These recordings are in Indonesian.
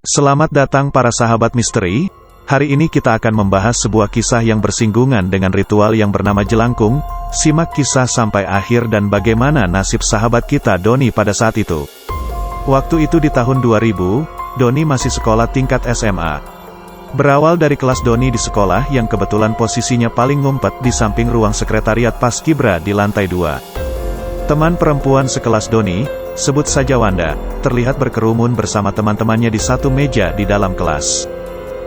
Selamat datang para sahabat misteri. Hari ini kita akan membahas sebuah kisah yang bersinggungan dengan ritual yang bernama jelangkung. Simak kisah sampai akhir dan bagaimana nasib sahabat kita Doni pada saat itu. Waktu itu di tahun 2000, Doni masih sekolah tingkat SMA. Berawal dari kelas Doni di sekolah yang kebetulan posisinya paling ngumpet di samping ruang sekretariat Paskibra di lantai 2. Teman perempuan sekelas Doni, sebut saja Wanda, terlihat berkerumun bersama teman-temannya di satu meja di dalam kelas.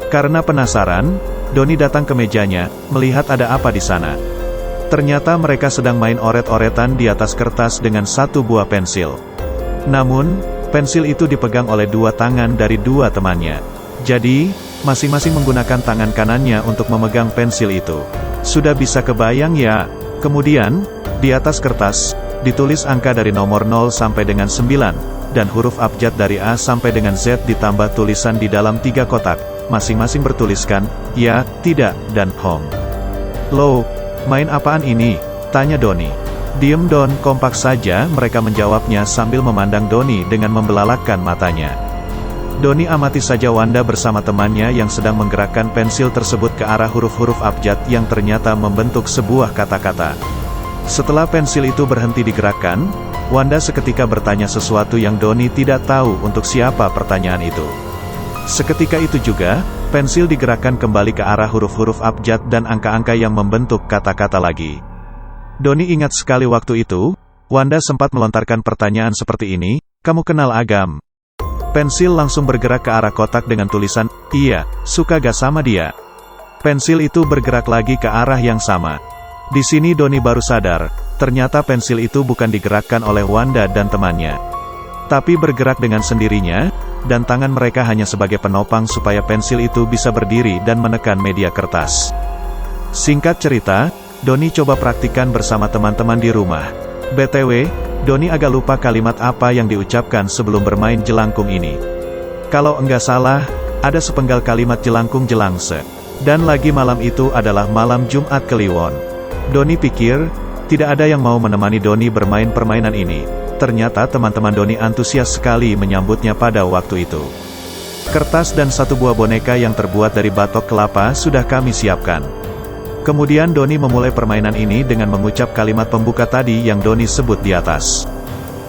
Karena penasaran, Doni datang ke mejanya, melihat ada apa di sana. Ternyata mereka sedang main oret-oretan di atas kertas dengan satu buah pensil. Namun, pensil itu dipegang oleh dua tangan dari dua temannya. Jadi, masing-masing menggunakan tangan kanannya untuk memegang pensil itu. Sudah bisa kebayang ya? Kemudian, di atas kertas, ditulis angka dari nomor 0 sampai dengan 9, dan huruf abjad dari A sampai dengan Z ditambah tulisan di dalam 3 kotak, masing-masing bertuliskan, ya, tidak, dan hong. Loh, main apaan ini? Tanya Doni. Diem Don, kompak saja mereka menjawabnya sambil memandang Doni dengan membelalakkan matanya. Doni amati saja Wanda bersama temannya yang sedang menggerakkan pensil tersebut ke arah huruf-huruf abjad yang ternyata membentuk sebuah kata-kata. Setelah pensil itu berhenti digerakkan, Wanda seketika bertanya sesuatu yang Doni tidak tahu untuk siapa pertanyaan itu. Seketika itu juga, pensil digerakkan kembali ke arah huruf-huruf abjad dan angka-angka yang membentuk kata-kata lagi. Doni ingat sekali waktu itu, Wanda sempat melontarkan pertanyaan seperti ini, "Kamu kenal Agam?" Pensil langsung bergerak ke arah kotak dengan tulisan, "Iya, suka gak sama dia?" Pensil itu bergerak lagi ke arah yang sama. Di sini Doni baru sadar, ternyata pensil itu bukan digerakkan oleh Wanda dan temannya, tapi bergerak dengan sendirinya, dan tangan mereka hanya sebagai penopang supaya pensil itu bisa berdiri dan menekan media kertas. Singkat cerita, Doni coba praktikkan bersama teman-teman di rumah. BTW, Doni agak lupa kalimat apa yang diucapkan sebelum bermain jelangkung ini. Kalau enggak salah, ada sepenggal kalimat jelangkung jelangse. Dan lagi malam itu adalah malam Jumat Kliwon. Doni pikir, tidak ada yang mau menemani Doni bermain permainan ini. Ternyata teman-teman Doni antusias sekali menyambutnya pada waktu itu. Kertas dan satu buah boneka yang terbuat dari batok kelapa sudah kami siapkan. Kemudian Doni memulai permainan ini dengan mengucap kalimat pembuka tadi yang Doni sebut di atas.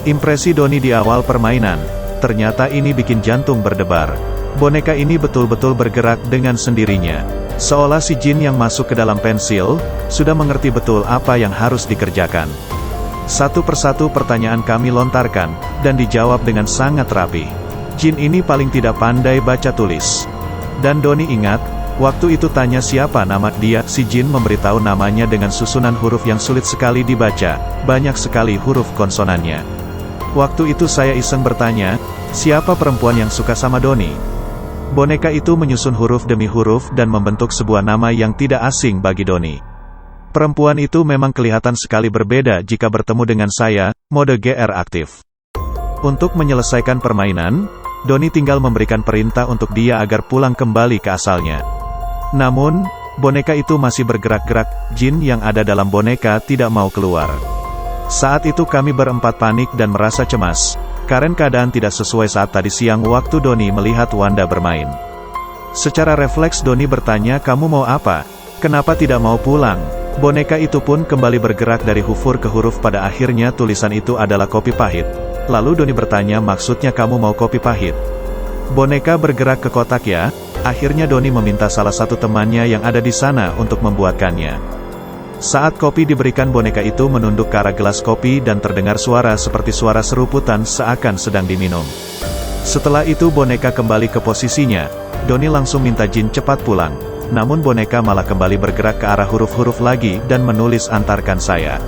Impresi Doni di awal permainan, ternyata ini bikin jantung berdebar. Boneka ini betul-betul bergerak dengan sendirinya. Seolah si jin yang masuk ke dalam pensil, sudah mengerti betul apa yang harus dikerjakan. Satu persatu pertanyaan kami lontarkan, dan dijawab dengan sangat rapi. Jin ini paling tidak pandai baca tulis. Dan Doni ingat, waktu itu tanya siapa nama dia, si jin memberitahu namanya dengan susunan huruf yang sulit sekali dibaca, banyak sekali huruf konsonannya. Waktu itu saya iseng bertanya, siapa perempuan yang suka sama Doni? Boneka itu menyusun huruf demi huruf dan membentuk sebuah nama yang tidak asing bagi Doni. Perempuan itu memang kelihatan sekali berbeda jika bertemu dengan saya, mode GR aktif. Untuk menyelesaikan permainan, Doni tinggal memberikan perintah untuk dia agar pulang kembali ke asalnya. Namun, boneka itu masih bergerak-gerak, jin yang ada dalam boneka tidak mau keluar. Saat itu kami berempat panik dan merasa cemas, karena keadaan tidak sesuai saat tadi siang waktu Doni melihat Wanda bermain. Secara refleks Doni bertanya, "Kamu mau apa? Kenapa tidak mau pulang?" Boneka itu pun kembali bergerak dari huruf ke huruf, pada akhirnya tulisan itu adalah kopi pahit. Lalu Doni bertanya, "Maksudnya kamu mau kopi pahit?" Boneka bergerak ke kotak ya. Akhirnya Doni meminta salah satu temannya yang ada di sana untuk membuatkannya. Saat kopi diberikan, boneka itu menunduk ke arah gelas kopi dan terdengar suara seperti suara seruputan seakan sedang diminum. Setelah itu boneka kembali ke posisinya. Doni langsung minta jin cepat pulang. Namun boneka malah kembali bergerak ke arah huruf-huruf lagi dan menulis "antarkan saya".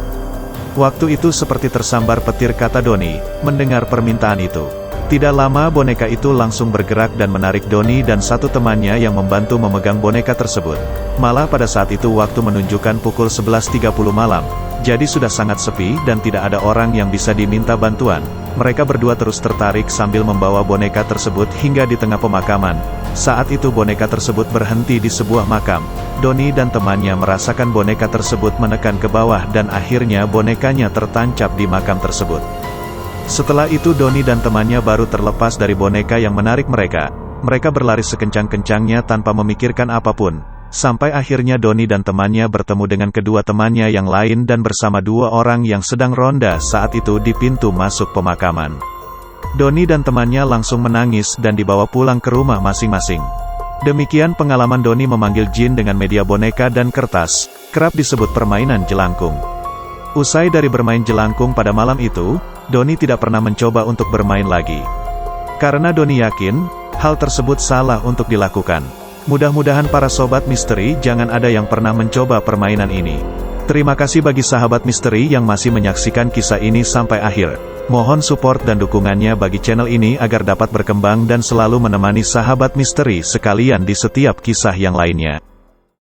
Waktu itu seperti tersambar petir, kata Doni, mendengar permintaan itu. Tidak lama boneka itu langsung bergerak dan menarik Doni dan satu temannya yang membantu memegang boneka tersebut. Malah pada saat itu waktu menunjukkan pukul 11.30 malam, jadi sudah sangat sepi dan tidak ada orang yang bisa diminta bantuan. Mereka berdua terus tertarik sambil membawa boneka tersebut hingga di tengah pemakaman. Saat itu boneka tersebut berhenti di sebuah makam. Doni dan temannya merasakan boneka tersebut menekan ke bawah dan akhirnya bonekanya tertancap di makam tersebut. Setelah itu Doni dan temannya baru terlepas dari boneka yang menarik mereka. mereka berlari sekencang-kencangnya tanpa memikirkan apapun. Sampai akhirnya Doni dan temannya bertemu dengan kedua temannya yang lain dan bersama dua orang yang sedang ronda saat itu di pintu masuk pemakaman. Doni dan temannya langsung menangis dan dibawa pulang ke rumah masing-masing. Demikian pengalaman Doni memanggil jin dengan media boneka dan kertas, kerap disebut permainan jelangkung. Usai dari bermain jelangkung pada malam itu, Doni tidak pernah mencoba untuk bermain lagi. Karena Doni yakin, hal tersebut salah untuk dilakukan. Mudah-mudahan para sobat misteri jangan ada yang pernah mencoba permainan ini. Terima kasih bagi sahabat misteri yang masih menyaksikan kisah ini sampai akhir. Mohon support dan dukungannya bagi channel ini agar dapat berkembang dan selalu menemani sahabat misteri sekalian di setiap kisah yang lainnya.